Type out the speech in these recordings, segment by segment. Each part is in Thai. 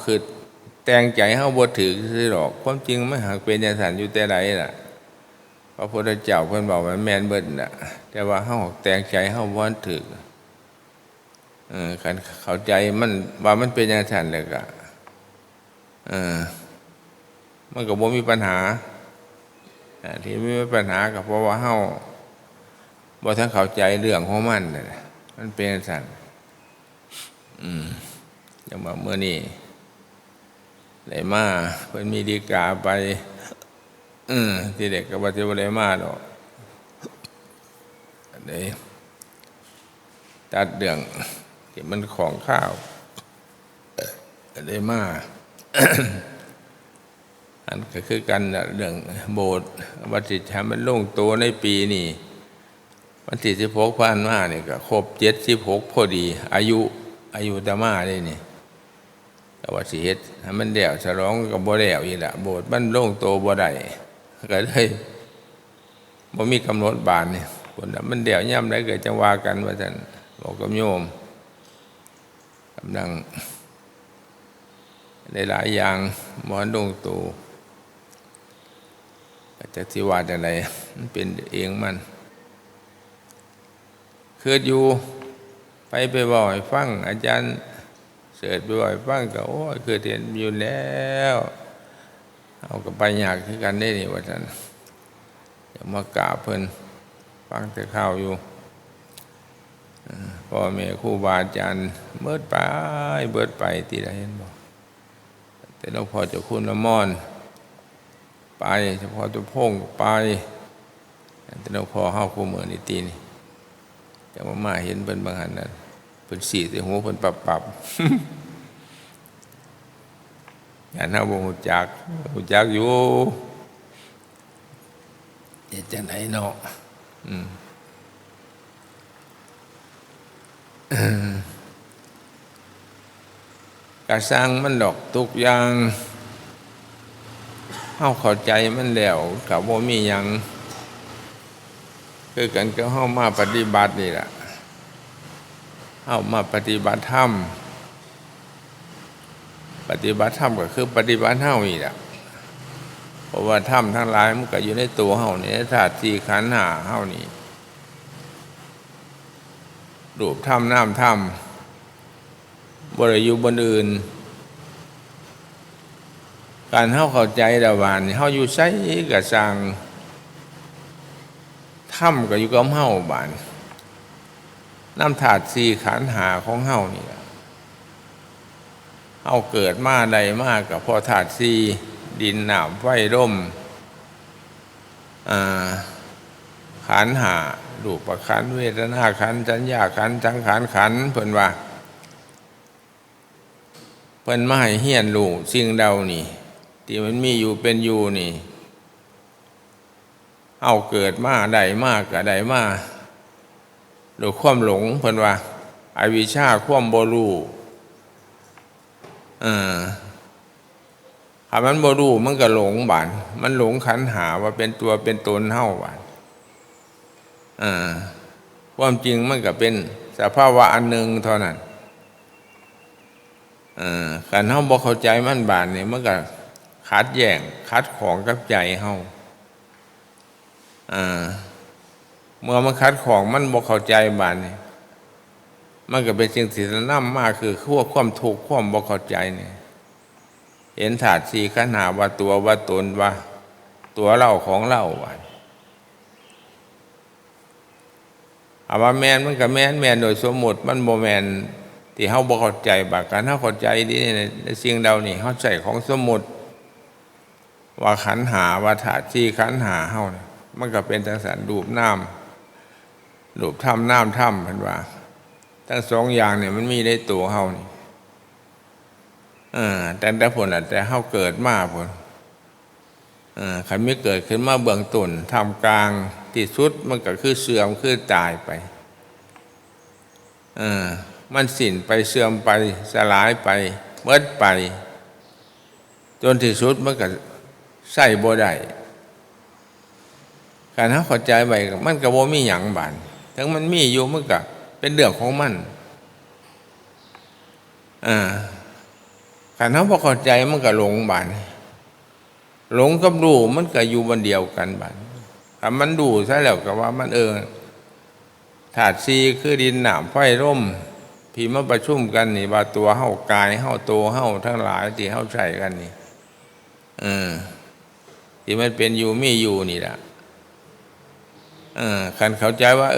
คือแต่งใจเฮาบ่ถือซื่อหรอกความจริงมันหากเป็นจังซั่นอยู่แต่ใดล่ะพระพุทธเจ้าเพิ่นบอกว่าแม่นเบิดน่ะแต่ว่าเฮาแต่งใจเฮาบ่ถือคันเข้าใจมันว่ามันเป็นจังซั่นแล้วก็มันก็บ่มีปัญหาที่มีปัญหาก็เพราะว่าเฮาบ่ทันเข้าใจเรื่องของมันน่ะมันเป็นจังซั่นอย่างว่าเมื่อนี้ได้มาเพิ่นมีฎีกาไปที่เด็กก็บ่ได้มาดอกได้ตัดเรื่องที่มันของข้าวได้มาอันก็คือกันเรื่องโบสถ์วัดสิทำมันลงตัวในปีนี้วันที่16ผ่านมานี่ก็ครบ76พอดีอายุอาตมาได้นี่ก็ว่าสิเฮ็ดให้มันแล้วฉลองก็บ่แล้วอีกล่ะโบสถ์มันลงตัวบ่ได้ก็เลยบ่มีกำหนดบานนี่คนน่ะมันแล้วยามใดก็จังว่ากันว่าซั่นบอกกับโยมกำลังหลายอย่างบ่ลงตัวก็จักสิว่าจังได๋มันเป็นเองมันคืออยู่ไปบ่อยฟังอาจารย์เสิร์ชบ่อยฟังก็โอ้ยคือเห็นอยู่แล้วเอาก็ไปยากคือกันได้นี่ว่าซั่นอย่ามากราบเพิ่นฟังแต่ข่าวอยู่พ่อแม่ครูบาอาจารย์เบิดไปที่ใดเห็นบ่แต่หลวงพ่อเจ้าคุณละม่อนไปเฉพาะตัวพงไปแต่หลวงพ่อเฮาคู่มื้อนี้ตีนี่จังว่ามาเห็นเพิ่นบางหันน่ะเพิ่นสีใส่หูเพิ่นปรับอย่างเฮาบ่ฮู้จักอยู่เฮ็ดจังไดเนาะกะสร้างมันดอกทุกอย่างเฮาเข้าใจมันแล้วก็บ่มีหยังคือกันก็เฮามาปฏิบัตินี่ล่ะเฮามาปฏิบัติธรรมก็คือปฏิบัติเฮานี่ล่ะเพราะว่าธรรมทั้งหลายมันก็อยู่ในตัวเฮานี่ธาตุสี่ขันธ์ห้าเฮานี่รูปธรรมนามธรรมบ่ได้อยู่บนอื่นการเฮาเข้าใจแล้วว่านี่เฮาอยู่ไสก็สร้างธรรมก็อยู่กับเฮาบาดนำธาตุสี่ขันธ์ห้าของเฮานี่ล่ะเฮาเกิดมาใดมาก็เพราะธาตุสี่ดินน้ำไฟลมขันธ์ห้ารูปขันธ์เวทนาขันธ์สัญญาขันธ์สังขารขันธ์เพิ่นว่าเพิ่นมาให้เรียนรู้สิ่งเหล่านี้ที่มันมีอยู่เป็นอยู่นี่เอาเกิดมาได้มาก็ได้มาโดยความหลงเพิ่นว่าอวิชชาความบ่รู้ถ้ามันบ่รู้มันก็หลงบาดมันหลงขันธ์ห้าว่าเป็นตัวเป็นตนเฮาบาดความจริงมันก็เป็นสภาวะอันหนึ่งเท่านั้นการเฮาบ่เข้าใจมันบาดนี่มันก็ขัดแย้งขัดของกับใจเฮาเมื่อมันขัดของมันบ่เข้าใจบาดนี่มันก็เป็นสิ่งที่นำมาคือความทุกข์ความบ่เข้าใจนี่เห็นธาตุสี่ขันธ์ห้าว่าตัวว่าตนว่าตัวเราของเราว่าเอาว่าแม่นมันก็แม่นโดยสมมุติมันบ่แม่นที่เฮาบ่เข้าใจบาดการเฮาเข้าใจดีในสิ่งเหล่านี้เฮาใช้ของสมมุติว่าขันธ์ห้าว่าธาตุสี่ขันธ์ห้าเฮานี่มันก็เป็นจังซั่นรูปนามรูปธรรมนามธรรมเพิ่นว่าทั้งสองอย่างเนี่ยมันมีในตัวเฮานี่แต่ผลแต่เฮาเกิดมาพุ่นคันมีเกิดขึ้นมาเบื้องต้นท่ามกลางที่สุดมันก็คือเสื่อมคือตายไปมันสิ้นไปเสื่อมไปสลายไปหมดไปจนที่สุดมันก็ใช้บ่ได้การเฮาเข้าใจไว้มันก็บ่มีหยังบาดถึงมันมีอยู่มันก็เป็นเรื่องของมัน ขันเขาพอเข้าใจมันก็หลงบานหลงกับรู้มันก็อยู่บนเดียวกันบานถ้ามันดูซะแล้วก็ว่ามันธาตุสี่คือดินน้ำไฟลมที่มาประชุมกันนี่ว่าตัวเฮากายเฮาตัวเฮาทั้งหลายที่เฮาใช้กันนี่ที่มันเป็นอยู่มีอยู่นี่แหละขันเข้าใจว่า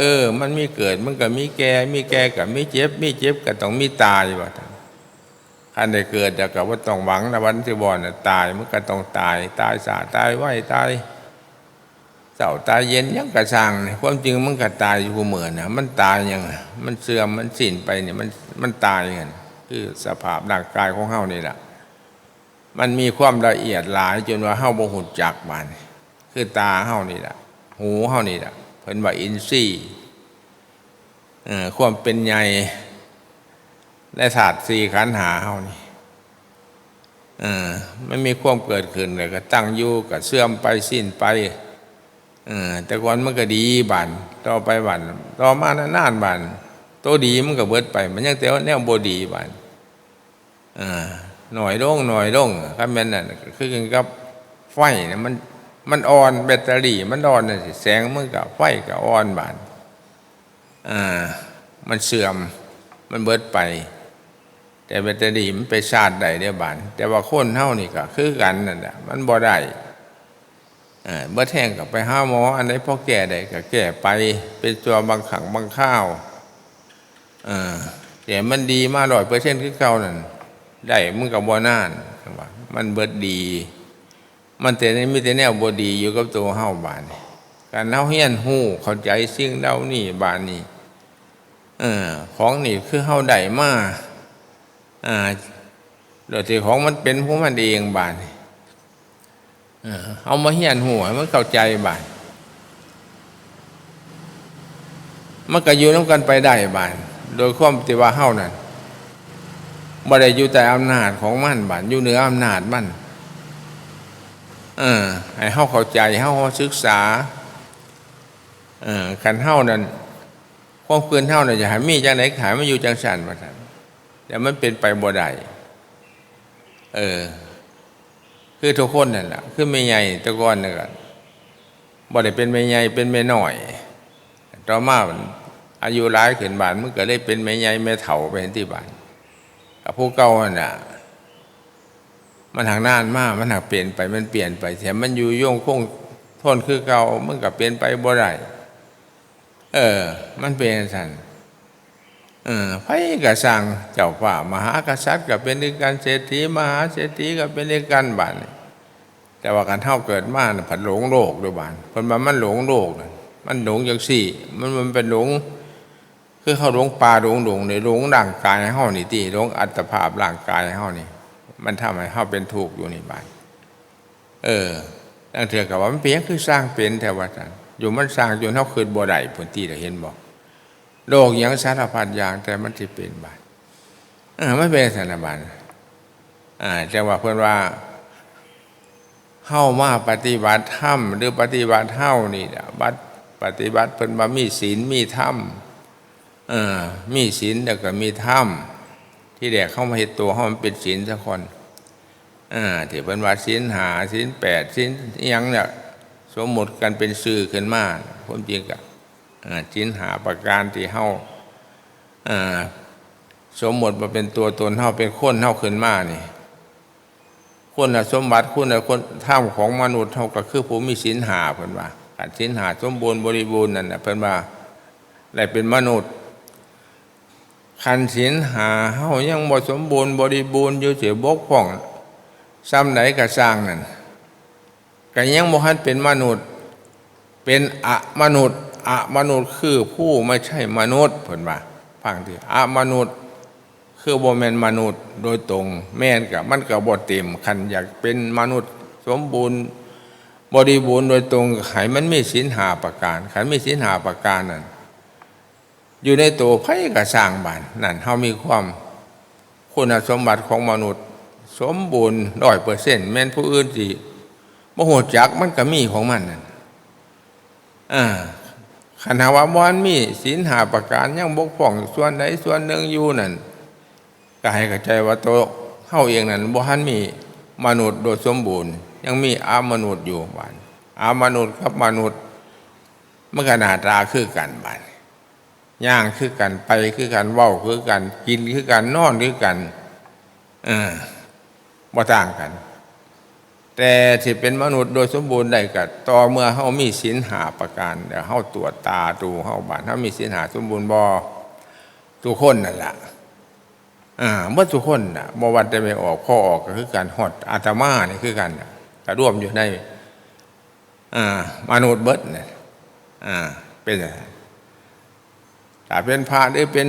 มันมีเกิดมันก็มีแก่มีแก่กับมีเจ็บมีเจ็บก็ต้องมีตายว่าขันได้เกิดแต่ก็ว่าต้องหวังนะวันที่บ่อนตายมันก็ต้องตายสาตายไหวตายเศร้าตายเย็นยังกระชังเนี่ยความจริงมันก็ตายอยู่เหมือนนะมันตายยังมันเสื่อมมันสิ้นไปเนี่ยมันตายกันคือสภาพร่างกายของเฮานี่แหละมันมีความละเอียดหลายจนว่าเฮาบ่ฮู้จักมันคือตาเฮานี่แหละหูเฮานี่แหละเพิ่นว่าอินทรีย์ความเป็นใหญ่และธาตุสี่ขันธ์ห้าเฮานี่มันมีความเกิดขึ้นแล้วก็ตั้งอยู่ก็เสื่อมไปสิ้นไปแต่ก่อนมันก็ดีบัดต่อไปบัดต่อมานานๆบัดตัวดีมันก็เบิดไปมันยังแต่ว่าแนวบ่ดีบัดหน่อยลงครับแม่นน่ะคือกันกับไฟเนี่ยมันอ่อนแบตเตอรี่มันอ่อนน่ะสิแสงมันก็ไฟก็อ่อนบัดมันเสื่อมมันเบิดไปแต่แบตเตอรี่มันไปชาร์จได้เด้บัดแต่ว่าคนเฮานี่ก็คือกันนั่นแหละมันบ่ได้เบิดแห้งก็ไปหาหมออันไหนพอแก้ได้ก็แก้ไปเป็นตัวบางขังบางข้าวแต่มันดีมา100%คือเก่านั่นได้มึงก็บ่นานว่ามันเบิดดีมันแต่มีแต่แนวบ่ดีอยู่กับตัวเฮาบาดนี้การเฮาเฮียนฮู้เข้าใจสิ่งเหล่านี้บาดนี้ของนี่คือเฮาได้มาโดยที่ของมันเป็นของมันเองบาดนี้เอามาเฮียนฮู้ให้มันเข้าใจบาดมันก็อยู่นำกันไปได้บาดโดยความที่ว่าเฮานั่นบ่ได้อยู่แต่อำนาจของมันบาดอยู่เหนืออำนาจมันให้เฮาเข้าใจเฮาศึกษาคันเฮานั่นความเกินเฮาน่ะจะให้มีจังได๋ขายมันอยู่จังซั่นว่าซั่นแต่มันเป็นไปบ่ได้คือทุกคนนั่นล่ะคือแม่ใหญ่แต่ก่อนน่ะก็บ่ได้เป็นแม่ใหญ่เป็นแม่น้อยต่อมาอายุหลายขึ้นบาดมันก็เลยเป็นแม่ใหญ่แม่เฒ่าไปที่บ้านกับผู้เก่านั่นน่ะมันหักนานมากมันหักเปลี่ยนไปมันเปลี่ยนไปแถมมันอยู่โยงคงทนคือเก่ามันก็เปลี่ยนไปบ่ได้มันเป็นซั่นไผก็สร้างเจ้าฟ้ามหากษัตริย์ก็เป็นด้วยกันเศรษฐีมหาเศรษฐีก็เป็นด้วยกันบัดนี้แต่ว่าการเฮาเกิดมาน่ะผัดหลงโลกด้วยบาดเพิ่นว่ามันหลงโลกมันหลงจังซี่มันเป็นหลงคือเขาหลงป่าหลงในหลงร่างกายเฮานี่ติหลงอัตภาพร่างกายเฮานี่มันทำให้เฮาเป็นทุกข์อยู่นี่บาดตั้งเถื่อก็ว่ามันเพียงคือสร้างเป็นแต่ว่าซั่นอยู่มันสร้างจนเฮาคิดบ่ได้พุ่นติได้เห็นบ่โลกหยังสารพัดอย่างแต่มันสิเป็นบาดมันเป็นสารบัดแต่ว่าเพิ่นว่าเฮามาปฏิบัติธรรมหรือปฏิบัติเฮานี่บัดปฏิบัติเพิ่นว่ามีศีลมีธรรมมีศีลแล้วก็มีธรรมที่แรกเข้ามาเฮ็ดตัวเฮามันเป็นศีลซะก่อนที่เพิ่นว่าศีล5ศีล8ศีลอิหยังเนี่ยสมมุติกันเป็นชื่อขึ้นมาผมจริงก็ศีล5ประการที่เฮาสมมุติว่าเป็นตัวตนเฮาเป็นคนเฮาขึ้นมานี่คุณสมบัติคุณคนธรรมของมนุษย์เฮาก็คือผู้มีศีล5เพิ่นว่าการศีล5สมบูรณ์บริบูรณ์นั่นน่ะเพิ่นว่าได้เป็นมนุษย์คันศีล5เฮายังบ่สมบูรณ์บริบูรณ์อยู่สิบกพร่องซ้ำไหนก็สร้างนั่นก็ยังบ่ทันเป็นมนุษย์เป็นอมนุษย์คือผู้ไม่ใช่มนุษย์เพิ่นว่าฟังดิอมนุษย์คือบ่แม่นมนุษย์โดยตรงแม่นก็มันก็บ่เต็มคันอยากเป็นมนุษย์สมบูรณ์บริบูรณ์โดยตรงให้มันมีศีล5ประการคันมีศีล5ประการนั่นอยู่ในตัวไผก็สร้างบ้านนั่นเฮามีความคุณสมบัติของมนุษย์สมบูรณ์ 100% แม้นผู้อื่นสิบ่ฮู้จักมันก็มีของมันนั่นคันหาว่าบ่มีศีล5ประการยังบกพร่องส่วนใดส่วนหนึ่งอยู่นั่นก็ให้เข้าใจว่าตัว เฮาเองนั้นบ่ทันมีมนุษย์โดยสมบูรณ์ยังมีอามนุษย์อยู่บ้านอามนุษย์กับมนุษย์มันก็หน้าตาคือกันบ้านย่างคือกันไปคือกันเว้าคือกันกินคือกันนอนคือกันบ่ต่างกันแต่ที่เป็นมนุษย์โดยสมบูรณ์ได้ก็ต่อเมื่อเฮามีศีล5ประการเดี๋ยวเฮาตรวจตาดูเฮาบ้านเฮามีศีล5สมบูรณ์บ่ทุกคนนั่นล่ะเมื่อทุกคนน่ะบ่ว่าจะไม่ออกข้อออกก็คือการฮอดอาตมานี่คือกันก็ร่วมอยู่ในมนุษย์เบิดเนี่ยเป็นอย่างนั้นถ้าเป็นพระหรือเป็น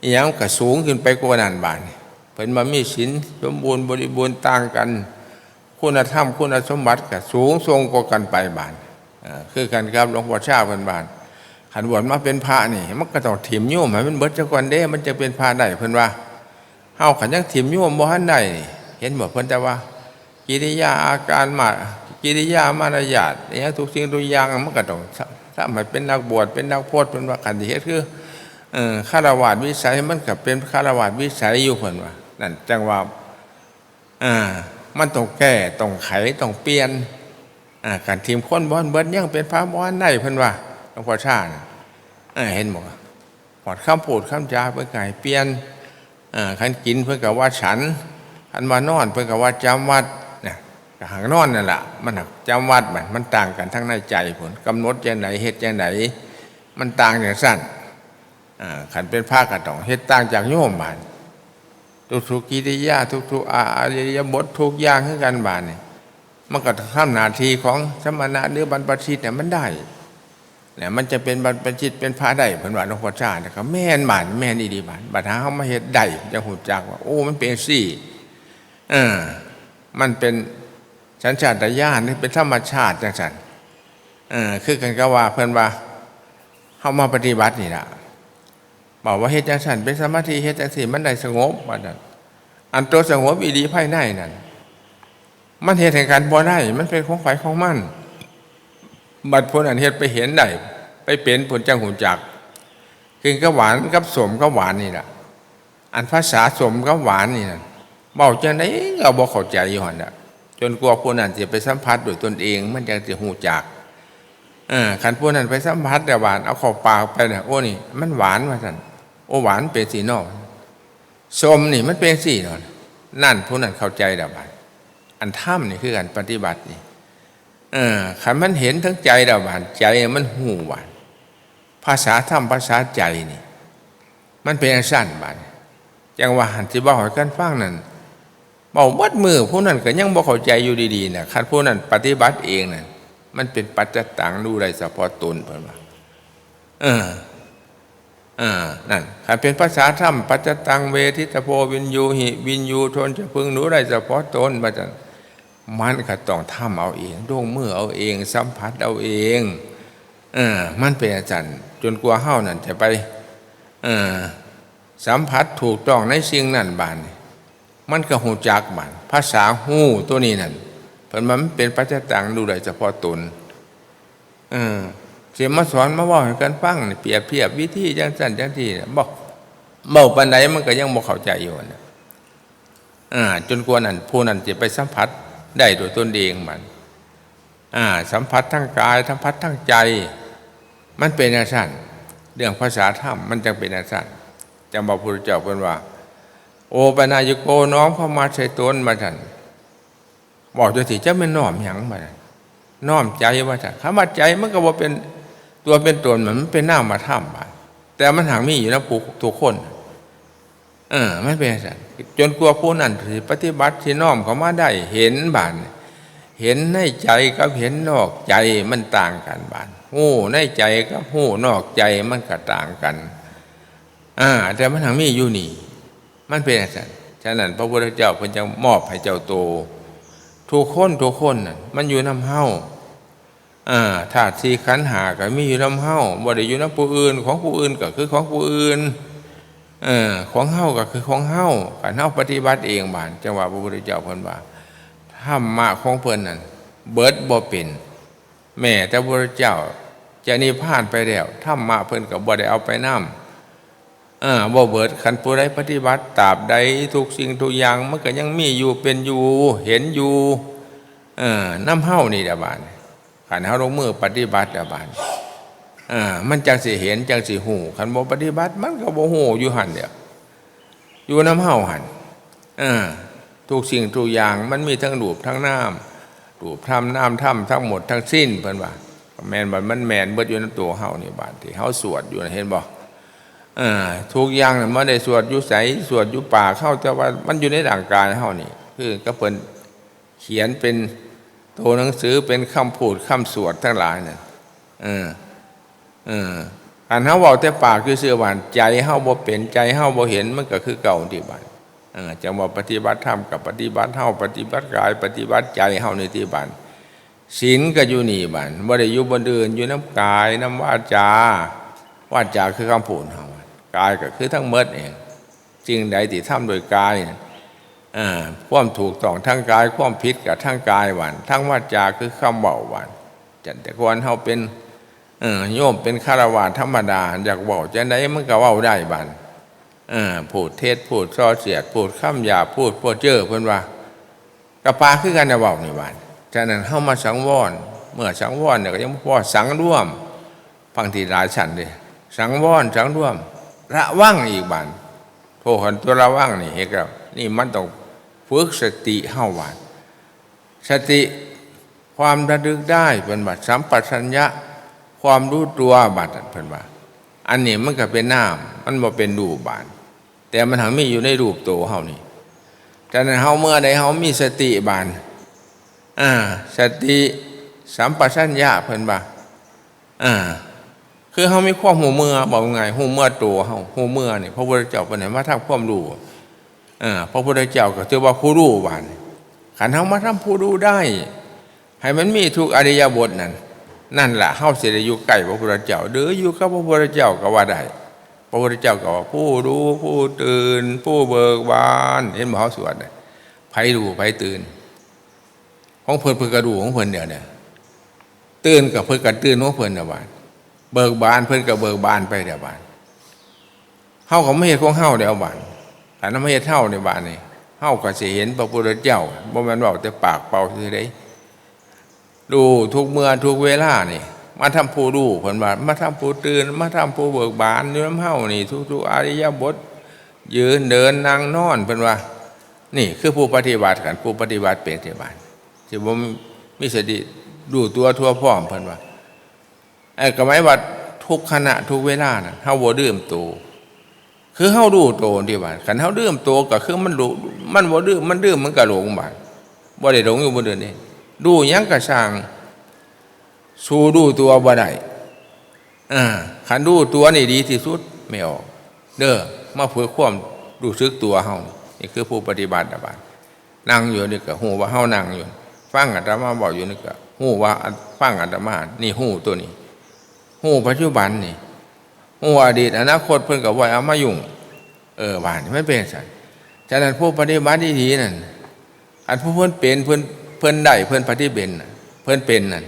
อีหยังก็สูงขึ้นไปกว่านั้นบาดนี้เพิ่นมามีศีลสมบูรณ์บริบูรณ์ต่างกันคุณธรรมคุณสมบัติก็สูงทรงกว่ากันไปบาดคือกันครับหลวงพ่อชาเพิ่นบาดขันบวชมาเป็นพระนี่มันก็ต้องถิ่มโยมให้มันเบิดจักก่อนเด้มันจะเป็นพระได้เพิ่นว่าเฮาขันยังถิ่มโยมบ่ทันได้เห็นบ่เพิ่นแต่ว่ากิริยาอาการกิริยามารยาทอย่างทุกสิ่งทุกอย่างมันก็ต้องถ้ามันเป็นนักบวชเป็นนักพจน์เป็นว่าขันที่เฮ็ดคือฆราวาสวิสัยมันก็เป็นฆราวาสวิสัยอยู่เพิ่นว่านั่นจังว่ามันต้องแก้ต้องไขต้องเปลี่ยนการทีมคนบ่เบิดยังเป็นพระบ่ได้เพิ่นว่าหลวงพ่อชาเห็นบ่หอดคำพูดคำจาเพิ่นก็ให้เปลี่ยนคันกินเพิ่นก็ว่าฉันคันมานอนเพิ่นก็ว่าจำวัดเนี่ยก็หางนอนนั่นล่ะมันจำวัดมันต่างกันทั้งในใจผลกำหนดจังไหนเฮ็ดจังไหนมันต่างอย่างสั้นขันเป็นพระก็ต้องเฮ็ดต่างจากโยมบาดทุกกิริยาทุกอาริยบททุกอย่างคือกันบาดนี่มันก็ทำหน้าที่ของสมณะหรือบรรพชิตเนี่ยมันได้เนี่ยมันจะเป็นบรรพชิตเป็นพระได้เพิ่นว่าหลวงพ่อชาเนี่ยก็แม่นบาดแม่นดีบาดบัดหาเฮามาเฮ็ดได้จังฮู้จักว่าโอ้มันเป็นซี่มันเป็นสัญชาตญาณนี่เป็นธรรมชาติจังซั่นคือกันก็ว่าเพิ่นว่าเฮามาปฏิบัตินี่ล่ะบอกว่าเฮ็ดจังซั่นเป็นสมาธิเฮ็ดจังซี่มันได้สงบว่านั่นอันตัวสงบอีหลีภายในนั่นมันเฮ็ดให้กันบ่ได้มันเป็นของไผของมันบัดพ้นอันเฮ็ดไปเห็นได้ไปเป็นผลจังหูจักคือก็หวานกับสมก็หวานนี่ล่ะอันภาษาสมกับหวานนี่นั่นเว้าจังได๋ก็บ่เข้าใจอยู่หั่นน่ะจนกลัวผู้นั้นสิไปสัมผัสด้วยตนเองมันจังสิฮู้จักคันผู้นั้นไปสัมผัสแต่หวานเอาเข้าปากไปน่ะโอ้นี่มันหวานว่าซั่นโอ้หวานเป็นสีนอกสมนี่มันเป็นสีนอกนั่นผู้นั้นเข้าใจแล้วบาดอันถ้ำนี่คือการปฏิบัตินี่คันมันเห็นทั้งใจแล้วบาดใจมันหูบาดภาษาธรรมภาษาใจนี่มันเป็นสั้นบาดจังว่าหันสิบ่ให้กันฟังนั่นเว้ามัดมือผู้นั้นก็ยังบ่เข้าใจอยู่ดีๆน่ะคันผู้นั้นปฏิบัติเองนั่นมันเป็นปัจจตังรู้ได้เฉพาะตนเพิ่นว่านั่นคันเป็นภาษาธรรมปัจจตังเวทิตโพวินยูหิวินยูทนจะพึงรู้ได้เฉพาะตนว่าจังมันก็ต้องทำเอาเองลงมือเอาเองสัมผัสเอาเองมันเป็นอาจารย์จนกว่าเฮานั่นจะไปสัมผัสถูกต้องในสิ่งนั้นบานมันก็ฮู้จักบานภาษาฮู้ตัวนี้นั่นเพิ่นมันเป็นปัจจตังรู้ได้เฉพาะตนสิมาสอนมาเว้าให้กันฟังนี่เปรียบเทียบวิธีจังซั่นจังซี่บอกเว้าปานใดมันก็ยังบ่เข้าใจอยู่น่ะจนกว่านั้นผู้นั้นสิไปสัมผัสได้โดยตนเองมันสัมผัสทั้งกายสัมผัสทั้งใจมันเป็นอย่างนั้นเรื่องภาษาธรรมมันจังเป็นอย่างนั้นจังบอกพระพุทธเจ้าเพิ่นว่าโอปนายโกน้อมเข้ามาใส่ตนมาซั่นบอกจังซี่จะไม่น้อมหยังมาน้อมใจว่าซั่นคำว่าใจมันก็บ่เป็นตัวเป็นตนมันเป็นนามธรรมบาดแต่มันหางมีอยู่ในทุกคนมันเป็นอย่างนั้นจนกลัวผู้นั้นสิปฏิบัติที่น้อมเข้ามาได้เห็นบาดเห็นในใจกับเห็นนอกใจมันต่างกันบาดฮู้ในใจกับฮู้นอกใจมันก็ต่างกันแต่มันหางมีอยู่นี่มันเป็นอย่างนั้นฉะนั้นพระพุทธเจ้าเพิ่นจึงมอบให้เจ้าโตทุกคนน่ะมันอยู่นำเฮาธาตุสี่ขันธ์ห้าก็มีอยู่นำเฮาบ่ได้อยู่นำผู้อื่นของผู้อื่นก็คือของผู้อื่นของเฮาก็คือของเฮาการเฮาปฏิบัติเองบาดจังว่าพระพุทธเจ้าเพิ่นว่าธรรมะของเพิ่นนั่นเบิดบ่เป็นแม้แต่พระพุทธเจ้าจะนิพพานไปแล้วธรรมะเพิ่นก็บ่ได้เอาไปนำ บ่เบิดคันผู้ใดปฏิบัติตราบใดทุกสิ่งทุกอย่างมันก็ยังมีอยู่เป็นอยู่เห็นอยู่น้ำเฮานี่ละบาดคันเฮาลงมือปฏิบัติละบาดมันจังสิเห็นจังสิหูคันบ่ปฏิบัติมันก็บ่หูอยู่หั่นเด้ออยู่น้ำเฮาหั่นทุกสิ่งทุกอย่างมันมีทั้งรูปทั้งนามรูปธรรมนามธรรมทั้งหมดทั้งสิ้นเพิ่นว่าแม่นบ่มันแม่นเบิดอยู่ในตัวเฮานี่บาดที่เฮาสวดอยู่เห็นบ่ทุกอย่างน่ะมันได้สวดอยู่ไสสวดอยู่ป่าเข้าแต่ว่ามันอยู่ในร่างกายเฮานี่คือก็เพิ่นเขียนเป็นตัวหนังสือเป็นคำพูดคำสวดทั้งหลายนั่นอันเฮาเว้าแต่ปากคือเสื่อหวานใจเฮาบ่เป็นใจเฮาบ่เห็นมันก็คือเก่าที่บ้านจังว่าปฏิบัติธรรมกับปฏิบัติเฮาปฏิบัติกายปฏิบัติใจเฮาในที่บ้านศีลก็อยู่นี่บ้านบ่ได้อยู่บนอื่นอยู่น้ำกายน้ำวาจาวาจาคือคำพูดเฮากายก็คือทั้งหมดเองสิ่งใดที่ทำโดยกายความถูกต้องทางกายความผิดกับทางกายหวานทางวาจาคือคำเว้าหวานจังแต่ก่อนเฮาเป็นโยมเป็นฆราวาสธรรมดาอยากเว้าจังไดมันก็เว้าได้บ้านพูดเทศพูดส่อเสียดพูดคำหยาบพูดเจ้อเพิ่นว่ากะปาคือกันน่ะเว้านี่บ้านฉะนั้นเฮามาสังวรเมื่อสังวรเนี่ยก็ยังพอสังร่วมฟังที่หลายชั้นเด้สังวรสังร่วมระวังอีกบ้านโทหันตัวระวังนี่เฮ็ดแล้วนี่มันต้องฝึกสติเฮาว่าสติความระลึกได้เพิ่นว่าสัมปชัญญะความรู้ตัวบัดเพิ่นว่าอันนี้มันก็เป็นนามมันบ่เป็นรูปบาดแต่มันหังมีอยู่ในรูปโตเฮานี่ฉะนั้นเฮาเมื่อใดเฮามีสติบานสติสัมปชัญญะเพิ่นว่าคือเฮามีความหูเมื่อบอกไงหูเมื่อตัวเฮาหูเมื่อนี่พระพุทธเจ้าเพิ่นให้มาทำความรู้พระพุทธเจ้าก็ถือว่าผู้รู้บานขันเฮามาทำผู้รู้ได้ให้มันมีทุกอริยบทนั่นแหละเฮาสิได้อยู่ใกล้พระพุทธเจ้าหรืออยู่กับพระพุทธเจ้าก็ว่าได้พระพุทธเจ้าก็ว่าผู้รู้ผู้ตื่นผู้เบิกบานเห็นบ่เฮาสวดไผรู้ไผตื่นของเพิ่นก็รู้ของเพิ่นเนี่ยตื่นกับเพิ่นก็ตื่นของเพิ่นน่ะบาดเบิกบานเพิ่นก็เบิกบานไปเดี๋ยวบาดเฮาก็ไม่เฮ็ดของเฮาเดี๋ยวบาดถ้านำเฮ็ดเฮาในบาดนี่เฮาก็สิเห็นพระพุทธเจ้าบ่แม่นเว้าแต่ปากเปล่าซื่อใดดูทุกเมื่อทุกเวลานี่มาทำผู้รู้เพิ่นว่ามาทำผู้ตื่นมาทำผู้เบิกบานอยู่นำเฮานี่ทุกๆอริยบทยืนเดินนั่งนอนเพิ่นว่านี่คือผู้ปฏิบัติกันผู้ปฏิบัติเป็นที่บ้านที่บ่มีสติดูตัวทั่วพร้อมเพิ่นว่าก็หมายว่าทุกขณะทุกเวลาน่ะเฮาบ่ดื่มโตคือเฮารู้โตที่บ้านคันเฮาดื่มโตก็คือมันรู้มันบ่ดื่มมันดื่มมันก็หลงบาดบ่ได้หลงอยู่บ่เดินนี่ดูหยังก็สร้างสู้ดูตัวบ่ได้คันดูตัวนี่ดีที่สุดไม่ออกเด้อมาฝึกความรู้สึกตัวเฮานี่คือผู้ปฏิบัติบาดนั่งอยู่นี่ก็ฮู้ว่าเฮานั่งอยู่ฟังอาตมาบอกอยู่นี่ก็ฮู้ว่าฟังอาตมานี่ฮู้ตัวนี้ฮู้ปัจจุบันนี่ฮู้อดีตอนาคตเพิ่นก็บ่เอามายุ่งบาดนี่มันเป็นซั่นฉะนั้นผู้ปฏิบัติดีๆนั่นอันผู้เพิ่นเป็นเพิ่นได้เพิ่นปฏิบัติเพิ่นเป็นนั่น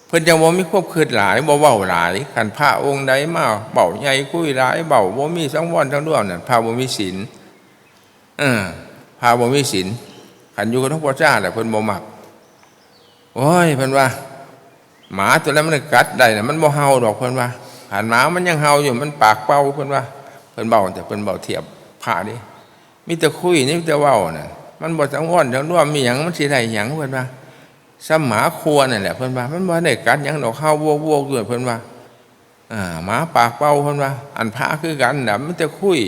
เพิ่นจังบ่มีความคิดหลายบ่เว้าหลายคันพระองค์ใดมาเว้าใหญ่คุยหลายเว้าบ่มีสังวรทั้งดวงนั่นพระบ่มีศีลพระบ่มีศีลคันอยู่กับหลวงพ่อจ้าแหละเพิ่นบ่มักโอ้ยเพิ่นว่าหมาตัวนั้นมันกัดได้น่ะมันบ่เห่าดอกเพิ่นว่าหันหมามันยังเห่าอยู่มันปากเป่าเพิ่นว่าเพิ่นเว้าแต่เพิ่นเว้าเทียบพระดิมีแต่คุยนี่มีแต่เว้านั่นมันบ่สังวรทั้งดวงมีหยังมันสิได้หยังเพิ่นว่าซ้ำหมาครัวนั่นแหละเพิ่นว่ามันบ่ได้กัดหยังดอกเห่าวัวๆอยู่เพิ่นว่าหมาปากเป่าเพิ่นว่าอันพระคือกันน่ะมันแต่คุย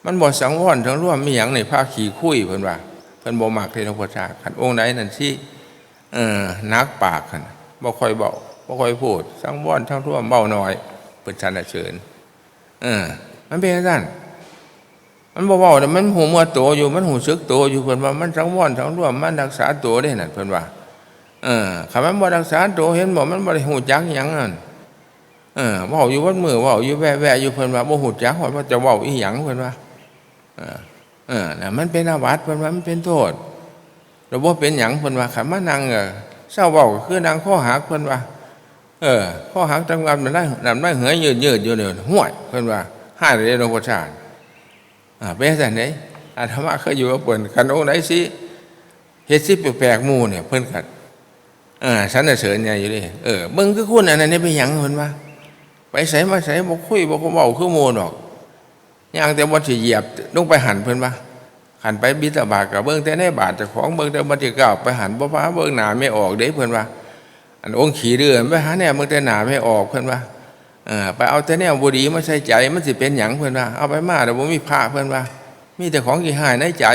มันบ่สังวรทั้งดวงมีหยังในพระขี้คุยเพิ่นว่าเพิ่นบ่มักที่หลวงพ่อชาคันองค์ไหนนั่นที่นักปากคั่นบ่ค่อยเว้าบ่ค่อยพูดสังวรทั้งทั่วเว้าน้อยเพิ่นสรรเสริญมันเป็นจังซั่นมันบ่เว้าแต่มันหูเมื่อโตอยู่มันหูสึกโตอยู่เพิ่นว่ามันสังวรทั้งทั่วมันรักษาโตได้นั่นเพิ่นว่าคันมันบ่รักษาโตเห็นบ่มันบ่ได้ฮู้จักหยังนั่นเว้าอยู่วัดมือเว้าอยู่แว่ๆอยู่เพิ่นว่าบ่ฮู้จักว่าจะเว้าอีหยังเพิ่นว่าน่ะมันเป็นอาบัติเพิ่นว่ามันเป็นโทษแล้วบ่เป็นหยังเพิ่นว่าคันมานั่งเศร้าเว้าคือนั่งคอหักเพิ่นว่าคอหักจังว่ามันได้เหือยยืดๆอยู่เนี่ยห้วยเพิ่นว่า ห้าเลยหลวงพ่อชาติเป็นสันไหนอาตมาเคยอยู่กับเพิ่นกันองค์ไหนสิเฮ็ดสิแปลกๆหมู่เนี่ยเพิ่นกัดสรรเสริญใหญ่อยู่ดิเบิ่งคือคุณอันนั้นนี่เป็นหยังเพิ่นว่าไปไสมาไสบ่คุยบ่เว้าคือหมู่ดอกย่างแต่บ่สิเหยียบลงไปหันเพิ่นว่าหันไปบิณฑบาตก็เบิ่งแต่ในบาตรเจ้าของเบิ่งแต่บ่สิก้าวไปหันบ่พาเบิ่งหน้าไม่ออกเด้เพิ่นว่าอันองค์ขี้เดือไปหาแนวเบิ่งแต่หน้าไม่ออกเพิ่นว่าไปเอาแต่แนวบ่ดีมาใส่ใจมันสิเป็นหยังเพิ่นว่าเอาไปมาแล้วบ่มีพระเพิ่นว่ามีแต่ของขี้หายในใจ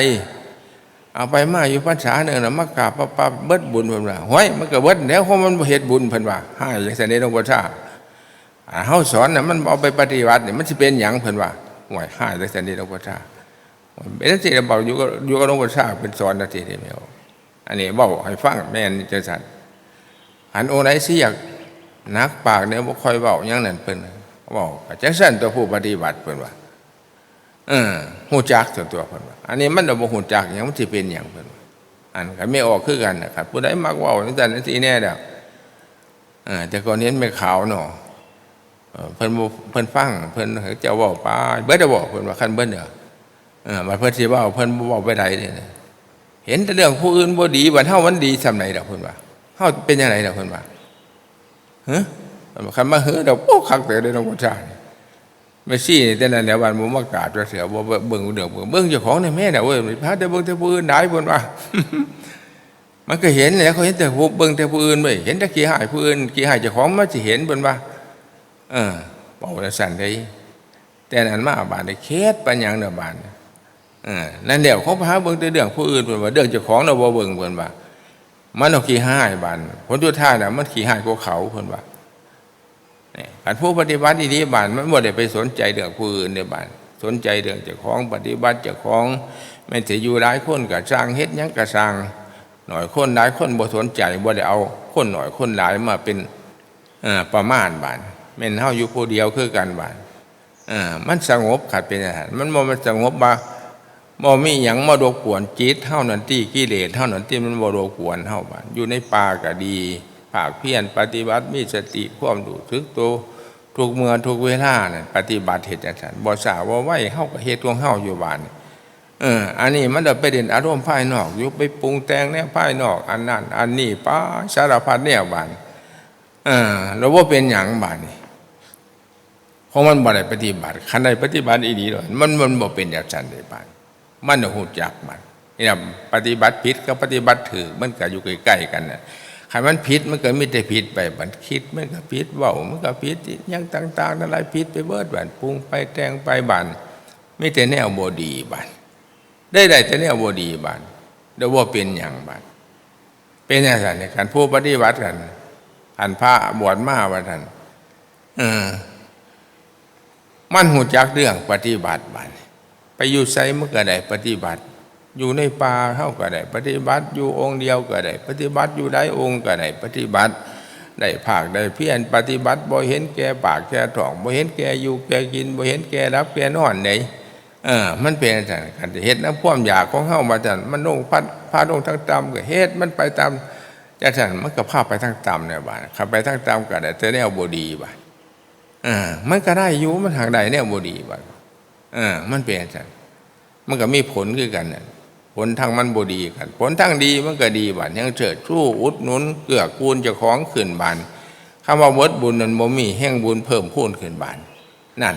เอาไปมาอยู่พรรษาหนึ่งน่ะมากราบปั๊บเบิดบุญเพิ่นว่าห้ยมันก็เบิดแล้วเพราะมันบ่เฮ็ดบุญเพิ่นว่าหายจังซั่นเด้หลวงพ่อชาเฮาสอนน่ะมันเอาไปปฏิบัตินี่มันสิเป็นหยังเพิ่นว่าห่วยหายจังซั่นเด้หลวงพ่อชาเป็นจังซี่เว้าอยู่กับหลวงพ่อชาเป็นสอนจังซี่เด้แม่อันนี้เว้าให้ฟังแม่นจังซั่นอันองค์ไหนสิอยากนักปากเนี่ยบ่ค่อยเว้าหยังนั่นเพิ่นเว้าจังซั่นตัวผู้ปฏิบัติเพิ่นว่าฮู้จักตัวเพิ่นว่าอันนี้มันบ่ฮู้จักหยังมันสิเป็นหยังเพิ่นอันก็ไม่ออกคือกันนะครับผู้ใดมักเว้าจังซั่นจังซี่แน่แล้วแต่ก่อนเห็นไม่ขาวเนาะเพิ่นฟังเพิ่นเจ้าเว้าไปเบิดบ่เพิ่นว่าคันเบิดเด้อบัดเพิ่นสิเว้าเพิ่นบ่เว้าไปได้เด้เห็นแต่เรื่องผู้อื่นบ่ดีบัดเฮามันดีส่ำไหนดอกเพิ่นว่าเฮาเป็นจังไดดอกเพิ่นว่าคันมาดอกโอ้คักเด้อหลวงพ่อชาไม่ซี่แต่นั้นแล้ววันบ่มากราบเสือบ่เบิ่งเรื่องเจ้าของในแม่น่ะเว้ยพาแต่เบิ่งแต่ผู้อื่นได้เพิ่นว่ามันก็เห็นแล้วเขาเห็นแต่เบิ่งแต่ผู้อื่นเว้ยเห็นแต่ขี้หายผู้อื่นขี้หายเจ้าของมันสิเห็นเพิ่นว่าบอกว่าสั่นได้แต่นั้นมาบาดได้เคสปัญญังเด้อบาดนั่นแล้วเขาพาเบิ่งแต่เรื่องผู้อื่นเพิ่นว่าเรื่องเจ้าของน่ะบ่เบิ่งเพิ่นว่ามันเอาขี้หายบาดผลสุดท้ายน่ะมันขี้หายกว่าเขาเพิ่นว่าการผู้ปฏิบัติดีๆบ้านมันบ่ได้ไปสนใจเรื่องผู้อื่นในบ้านสนใจเรื่องเจ้าของปฏิบัติเจ้าของแม้จะอยู่หลายคนก็สร้างเฮ็ดหยังก็สร้างหน่อยคนหลายคนบ่สนใจบ่ได้เอาคนหน่อยคนหลายมาเป็นประมาณบ้านแม่นเฮาอยู่ผู้เดียวคือกันบ้านมันสงบขัดเป็นอาหารมันบ่มันสงบบ่มีหยังมารบกวนจิตเฮานั่นติกิเลสเฮานั่นติมันบ่รบกวนเฮาบ้านอยู่ในป่าก็ดีภาคเพียรปฏิบัติมีสติความรู้สึกตัวทุกเมื่อทุกเวลาเนี่ยปฏิบัติเฮ็ดจังซั่นบ่สาว่าไว้เฮาก็เฮ็ดของเฮาอยู่บ้านอันนี้มันไปเด่นอารมณ์ภายนอกอยู่ไปปรุงแต่งแนวภายนอกอันนั้นอันนี้ป้าสารพัดแนวบ้านแล้วว่าเป็นหยังบ้านนี่เพราะมันบ่ได้ปฏิบัติคันใดปฏิบัติอีหลีดอกมันบ่เป็นจังซั่นได้บ้านมันฮู้จักมันนี่ปฏิบัติผิดกับปฏิบัติถูกมันก็อยู่ใกล้ๆกันน่ะคันมันผิดมันก็มีแต่ผิดไปบัดคิดมันก็ผิดเว้ามันก็ผิดอย่างต่างๆนั่นหลายผิดไปเบิดบัดปรุงไปแต่งไปบัดมีแต่แนวบ่ดีบัดได้แต่แนวบ่ดีบัดเดี๋ยวว่าเป็นหยังบัดเป็นจังซั่นนี่คันผู้ปฏิบัติกันอันพระบวชมาว่าท่านมันฮู้จักเรื่องปฏิบัติบัดไปอยู่ไสมันก็ได้ปฏิบัติอยู่ในป่าเฮาก็ได้ปฏิบัติอยู่องค์เดียวก็ได้ปฏิบัติอยู่หลายองค์ก็ได้ปฏิบัติได้ภาคได้เพียรปฏิบัติบ่เห็นแก่ปากแก่ท้องบ่เห็นแก่อยู่แก่กินบ่เห็นแก่รับแก่นอนไหนมันเป็นจังซั่นกันเฮ็ดนำความอยากของเฮามาจังมันลงพาลงทางต่ำก็เฮ็ดมันไปตามจังซั่นมันก็พาไปทางต่ำเนี่ยบาดขับไปทางต่ำก็ได้แต่แนวบ่ดีบาดมันก็ได้อยู่มันทางใดแนวบ่ดีบาดมันเป็นจังซั่นมันก็มีผลคือกันน่ะผลทางมันบ่ดีกันผลทางดีมันก็ดีบัดยังเชิดชู้อุดหนุนเกื้อกูลเจ้าของขึ้นบานคำว่าเบิดบุญนั้นบ่มีแห่งบุญเพิ่มพูนขึ้นบานนั่น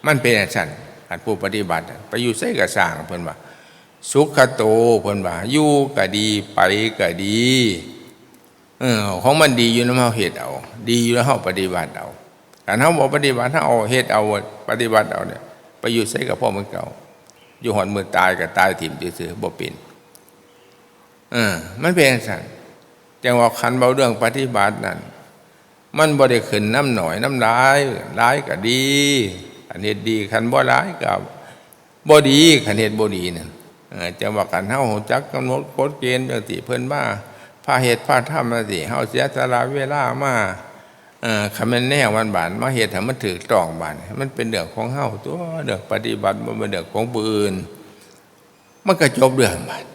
มันเป็นจังซั่นอันผู้ปฏิบัติไปอยู่ไสก็สร้างเพิ่นว่าสุขโตเพิ่นว่าอยู่ก็ดีไปก็ดีของมันดีอยู่นำเฮาเฮ็ดเอาดีอยู่แล้วเฮาปฏิบัติเอาคันเฮาบ่ปฏิบัติเฮาเอาเฮ็ดเอาปฏิบัติเอาเนี่ยไปอยู่ไสก็พอเหมือนเก่าอยู่หอนมือตายก็ตายถิ่มซื่อๆบ่เป็นมันเป็นจังซั่นจังว่าคันเว้าเรื่องปฏิบัตินั่นมันบ่ได้ขึ้นน้ำหน่อยน้ำหลายก็ดีคันเฮ็ดดีคันบ่หลายก็บ่ดีคันเฮ็ดบ่ดีนั่นจังว่าคันเฮารู้จักกำหนดกฎเกณฑ์จังซี่เพิ่นมาพาเฮ็ดพาทำจังซี่เฮาเสียสละเวลามาคันแม่นแนววันบานมาเฮ็ดให้มันถูกต้องบานมันเป็นเรื่องของเฮาตัวเรื่องปฏิบัติบ่เป็นเรื่องของผู้อื่นมันก็จบเรื่องบาน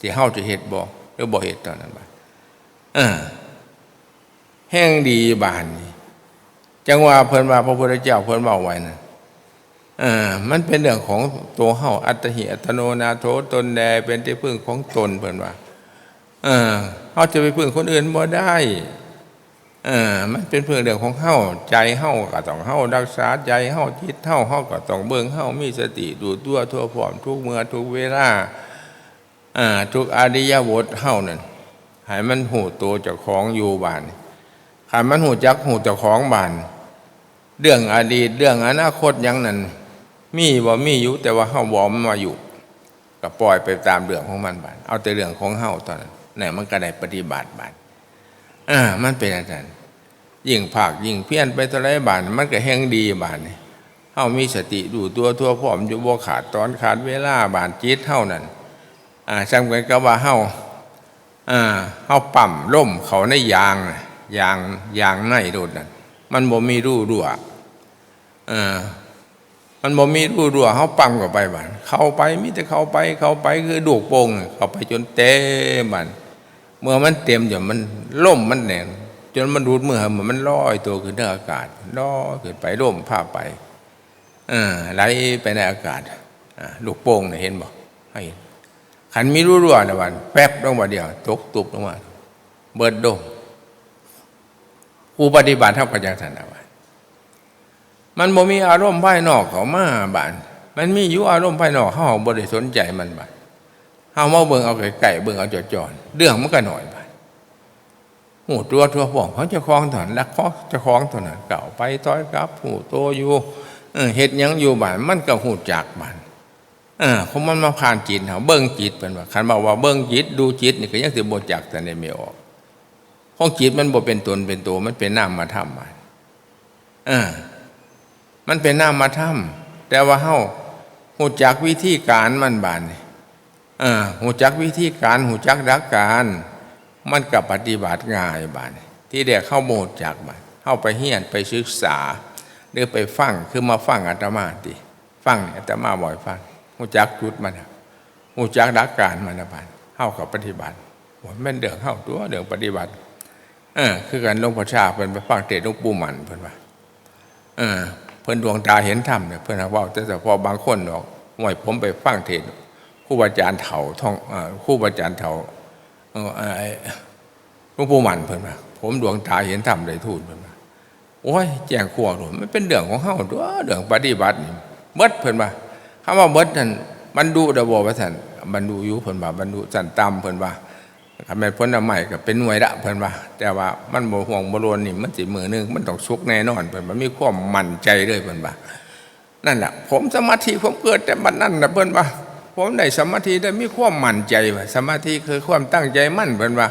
ที่เฮาจะเฮ็ดบ่หรือบ่เฮ็ดตอนนั้นบานแห่งดีบานนี่จังว่าเพิ่นว่าพระพุทธเจ้าเพิ่นเว้าไว้นั่น มันเป็นเรื่องของตัวเฮาอัตถิอัตโนนาโถตนแดเป็นที่พึ่งของตนเพิ่นว่าเฮาจะไปพึ่งคนอื่นบ่ได้มันเป็นเรื่องของเฮาใจเฮาก็ต้องเฮารักษาใจเฮาจิตเฮาก็ต้องเบิ่งเฮามีสติดูตัวทั่วพร้อมทุกเมื่อทุกเวลาทุกอริยบทเฮานั่นให้มันหูตัวเจ้าของอยู่บ้านให้มันหูจักหูเจ้าของบ้านเรื่องอดีตเรื่องอนาคตอย่างนั้นมีบ่มีอยู่แต่ว่าเฮาบ่มันมาอยู่ก็ปล่อยไปตามเรื่องของมันบ้านเอาแต่เรื่องของเฮาตอนนั้นเนี่ยมันก็ได้ปฏิบัติบ้านมันเป็นอาจารย์ยิ่งภาคยิ่งเพี้ยนไปเท่าไรบ้านมันก็แห้งดีบ้านนี่เฮามีสติดูตัวทั่วพร้อมอยู่บ่ขาดตอนขาดเวลาบ้านจิตเฮานั่นจำกันก็ว่าเฮาปั่มล่มเขาในยางในโดดนั่นมันบ่มีรูรั่วมันบ่มีรูรั่วเฮาปั่มเข้าไปบ้านเข้าไปมีแต่เข้าไปคือดูกโป่งเข้าไปจนเต็มบ้านเมื่อมันเต็มจนมันล่มมันแน่นจนมันดูดเมื่อมันลอยตัวขึ้นในอากาศลอยขึ้นไปล่มพาไปไหลไปในอากาศลูกโป่งเนี่ยเห็นบ่ให้ขันมีรั่วๆนะวันแป๊บลงมาเดียวตกตุบลงมาเบิดดมผู้ปฏิบัติเท่ากับจังสันนะวันมันบ่มีอารมณ์ภายนอกเขามาบ้านมันมีอยู่อารมณ์ภายนอกเฮาบ่ได้สนใจมันบ้านเฮามาเบิ่งเอาไก่เบิ่งเอาจอดๆเรื่องมันก็หน่อยบ้านหูตัวทั่วพร้อมเขาจะคล้องถอนรักเขาจะคล้องถอนเก่าไปต้อยกลับหูโตอยู่เฮ็ดหยังอยู่บ้านมันก็หูจักบ้านเขามันมาผ่านจิตเขาเบิ้งจิตเป็นว่าคันบอกว่าเบิ้งจิตดูจิตนี่ก็ยังสิบ่จักแต่ในไม่ออกห้องจิตมันบ่เป็นตนเป็นตัวมันเป็นนามธรรมมันเป็นนามธรรมแต่ว่าเฮาหูจักวิธีการมันบานนี่หูจักวิธีการหูจักหลักการมันก็ปฏิบัติง่ายบานที่เด็กเข้าโมดจักบานเข้าไปเฮียนไปศึกษาหรือไปฟังคือมาฟังอาตมาติฟังอาตมาบ่อยฟังหูจักจุดมันหูจักหลักการมันนะบานเข้ากับปฏิบัติแม่นเดือดเข้าตัวเดือดปฏิบัติคือการหลวงพ่อชาเพิ่นไปฟังเทศน์หลวงปู่มันเพิ่นว่าเพิ่นดวงตาเห็นธรรมเนี่ยเพิ่นว่าแต่พอบางคนดอกห่วยผมไปฟังเทศน์ครูบาอาจารย์เฒ่าท่องครูบาอาจารย์เฒ่าหลวงปู่มันเพิ่นว่าผมดวงตาเห็นธรรมได้ทูลเพิ่นว่าโอ้ยแจ้งขั้วหลวงมันเป็นเรื่องของเฮาตัวเรื่องปฏิบัตินี่เบิดเพิ่นว่าคำว่าเบิดนั่นบรรลุดบ่ว่าซั่นบรรลุอยู่เพิ่นว่าบรรลุสั้นต่ำเพิ่นว่าคันแม่นผลใหม่ก็เป็นหน่วยละเพิ่นว่าแต่ว่ามันบ่ห่วงบ่โลนนี่มันสิมื้อนึงมันต้องสุกแน่นอนเพิ่นว่ามีความมั่นใจเลยเพิ่นว่านั่นน่ะผมสมาธิผมเกิดแต่บัดนั้นน่ะเพิ่นว่าผมได้สมาธิได้มีความมั่นใจว่าสมาธิคือความตั้งใจมั่นเพิ่นว่า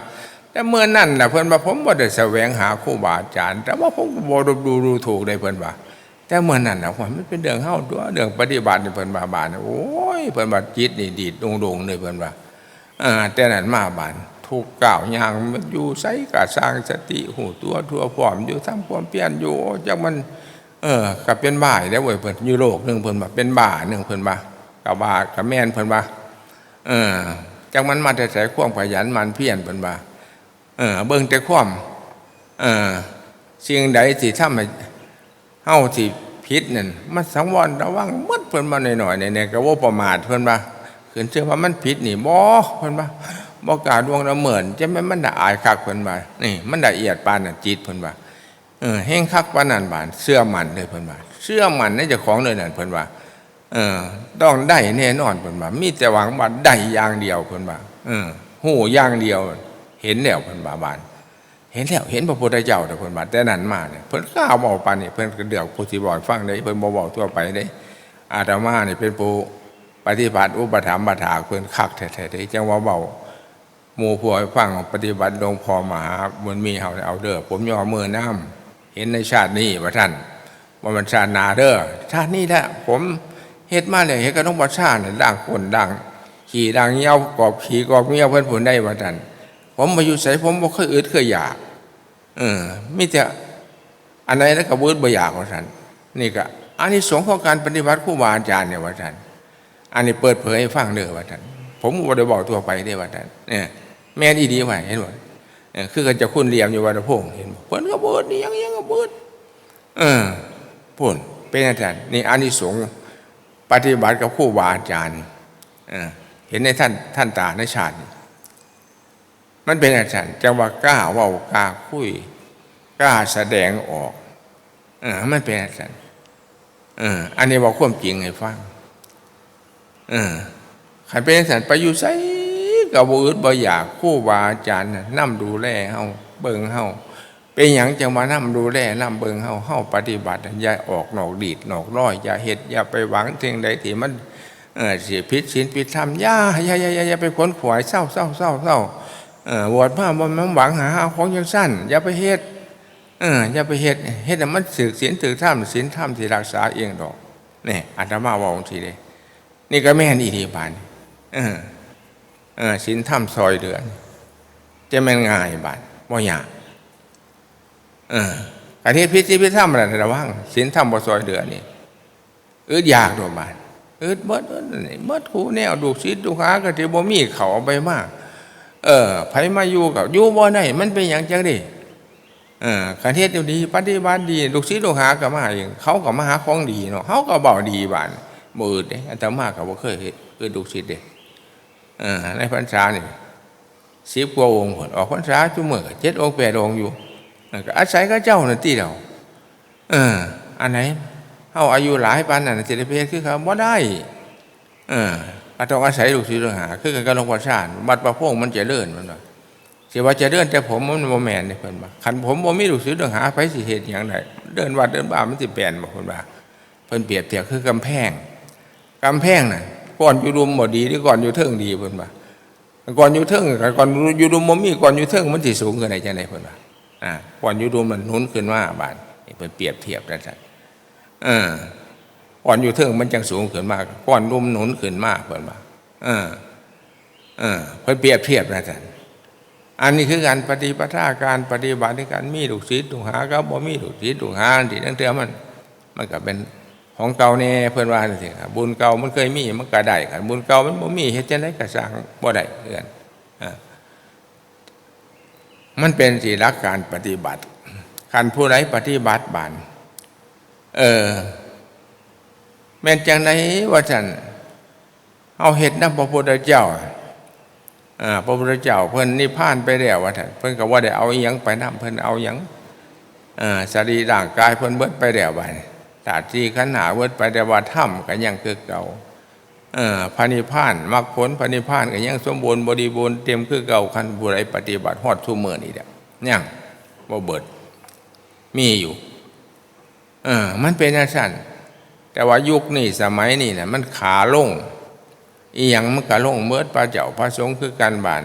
แต่เมื่อนั้นน่ะเพิ่นว่าผมบ่ได้แสวงหาครูบาอาจารย์แต่ว่าผมบ่ดูถูกได้เพิ่นว่าแต่เมื่อนั้นน่ะมันเป็นเรื่องเฮาตัวเรื่องปฏิบัตินี่เพิ่นว่าบาดโอ้ยเพิ่นว่าจิตนี่ดีดโด่งๆเลยเพิ่นว่าแต่นั้นมาบาดทุกก้าวย่างมันอยู่ไสก็สร้างสติหูตัวทั่วพร้อมอยู่ทำความเพียรอยู่จักมันก็เป็นบ้าแล้วเว้ยเพิ่นอยู่โลกนึงเพิ่นว่าเป็นบ้านึงเพิ่นว่าก็บ้าก็แม่นเพิ่นว่าจักมันมาแต่ใส่ความขยันมันเพียรเพิ่นว่าเบิ่งแต่ความสิ่งใดที่ทำให้เฮาสิผิดนั่นมันสังวรระวังหมดเพิ่นมาหน่อยๆเนี่ยก็บ่ประมาทเพิ่นว่าขึ้นเชื่อว่ามันผิดนี่บ่เพิ่นว่าบ่กล้าดวงละเมินจะแม่นมันน่ะอายคักเพิ่นว่านี่มันละเอียดปานนั้นจิตเพิ่นว่าแห่งคักปานนั้นบานเชื่อมั่นเลยเพิ่นว่าเชื่อมั่นในเจ้าของเลยนั่นเพิ่นว่าต้องได้แน่นอนเพิ่นว่ามีแต่หวังว่าได้อย่างเดียวเพิ่นว่าฮู้อย่างเดียวเห็นแล้วเพิ่นว่าบานเห็นแล้วเห็นพระพุทธเจ้าแต่เพิ่นว่าแต่นั้นมาเนี่ยเพิ่นกล้าเว้าปานนี้เพิ่นก็เลือกผู้ที่บอกฟังได้เพิ่นบ่เว้าทั่วไปได้อาตมานี่เป็นผู้ปฏิบัติอุปถัมภ์บถาเพิ่นคักแท้ๆได้จังว่าเว้าหมู่ผู้ให้ฟังปฏิบัติหลวงพ่อมหาบุญมีเฮาเอาเด้อผมยอมมือน้ำเห็นในชาตินี้ว่าท่านว่ามันชาติหน้าเด้อชาตินี้แหละผมเฮ็ดมาแล้วเฮ็ดก็ต้องบ่ชาติด่างคนด่างขี่ด่างเหี่ยวกอบขี่กอบเหี่ยวเพิ่นผลได้ว่าท่านผมมาอยู่ไสผมบ่เคยอึดเคยอยากมีแต่อันไหนแล้วก็บ่อึดบ่อยากว่าท่านนี่ก็อานิสงส์ของการปฏิบัติครูบาอาจารย์เนี่ยว่าท่านอันนี้เปิดเผยให้ฟังเด้อว่าท่านผมบ่ได้บอกทั่วไปเด้ว่าท่านเนี่ยแม่นอีดีไว้เห็นบ่คือกันจะคุณเหลี่ยมอยู่วัดพงเห็นบ่เพิ่นก็บ่อึดนี่ยังก็บ่อึดพูนเป็นอาจารย์นี่อานิสงส์ ปฏิบัติกับครูบาอาจารย์เห็นในท่านตาในชาติมันเป็นอาจารย์จังว่ากล้าเว้ากล้าคุยกล้าแสดงออกมันเป็นอาจารย์อันนี้บอกความจริงให้ฟังใครเป็นอาจารย์ไปอยู่ไสกับบ่อึดบ่อยากครูบาอาจารย์นำดูแลเฮาเบิ่งเฮาเป็นหยังจังมานำดูแลนำเบิ่งเฮาปฏิบัติอย่าออกนอกดีดนอกร้อยอย่าเฮ็ดอย่าไปหวังสิ่งใดที่มันเสียผิดศีลผิดธรรมอย่าไปขวนขวายเศร้าบวชมาบ่มันหวังหาของจังซั่นอย่าไปเฮ็ดอย่าไปเฮ็ดให้มันสึกศีลสึกธรรมศีลธรรมที่รักษาเองดอกนี่อาตมาว่าจังซี่เด้นี่ก็แม่นอีหลีบาดศีลธรรมซอยเดือนจะแม่นง่ายบาดบ่ยากการเฮ็ดพิธีพิธรรมอะไรระวังศีลธรรมบ่ซอยเดือนนี่อึดยากดอกบาดอึดเบิดคู่แนวดูศีลดูหาก็สิบ่มีเขาเอาไปมาไผมาอยู่กับอยู่บ่ได้มันเป็นหยังจังดิการเทศน์ดีปฏิบัติดีลูกศิษย์ลูกหาก็มาเองเขาก็มาหาของดีเนาะเขาก็เบาดีบานบ่อึดเด้อาตมาก็บ่เคยเฮ็ดคือลูกศิษย์เด้ในพรรษานี่10กว่าองค์พุ่นออกพรรษาซุมื้อ7องค์8องค์อยู่ก็อาศัยกับเจ้านั่นติเดาอันไหนเฮาอายุหลายปานนั้นสิได้ไปเฮ็ดคือเขาบ่ได้ก็ต้องอาศัยลูกศิษย์ลูกหาคือกันกับหลวงพ่อชาญวัดประโพงมันเจริญมันว่าสิว่าเจริญแต่ผมมันบ่แม่นนี่เพิ่นว่าคันผมบ่มีลูกศิษย์ลูกหาไผสิเฮ็ดหยังได้เดินวัดเดินบ้านมันสิแปลนบ่เพิ่นว่าเพิ่นเปรียบเทียบคือกำแพงน่ะก่อนอยู่รุมบ่ดีหรือก่อนอยู่เทิงดีเพิ่นว่าก่อนอยู่เทิงกับก่อนอยู่รุมบ่มีก่อนอยู่เทิงมันสิสูงขึ้นได้จังได๋เพิ่นว่าก่อนอยู่รุมมันหนุนขึ้นมาบาดนี่เพิ่นเปรียบเทียบจังซั่นก่อนอยู่เทิงมันจังสูงขึ้นมาก่อนรุมหนุนขึ้นมาเพิ่นว่าเพิ่นเปรียบเทียบจังซั่นอันนี้คือการปฏิปทาการปฏิบัติในการมีลูกศิษย์ลูกหาก็บ่มีลูกศิษย์ลูกหาที่นั่นเทื่อมันก็เป็นของเก่าแน่เพิ่นว่าจังซี่ครับบุญเก่ามันเคยมีมันก็ได้กันบุญเก่ามันบ่มีเฮ็ดจังได๋ก็สร้างบ่ได้คือกันมันเป็นสิหลักการปฏิบัติคันผู้ใดปฏิบัติบานแม่นจังได๋ว่าซั่นเฮาเฮ็ดนำพระพุทธเจ้าพระพุทธเจ้าเพิ่นนิพพานไปแล้วว่าท่านเพิ่นก็ว่าได้เอาอีหยังไปนำเพิ่นเอาหยังสรีร่างกายเพิ่นเบิดไปแล้วบัดธาตุสี่ขันธ์ห้าเบิดไปแต่ว่าธรรมก็ยังคือเก่าพระนิพพานมรรคผลพระนิพพานก็ยังสมบูรณ์บริบูรณ์เต็มคือเก่าคันผู้ใดปฏิบัติฮอดซุมื้อนี้แหละยังบ่เบิดมีอยู่มันเป็นจังซั่นแต่ว่ายุคนี้สมัยนี้น่ะมันขาลงอีหยังมันก็ลงเมิดพระเจ้าพระสงฆ์คือกันบาน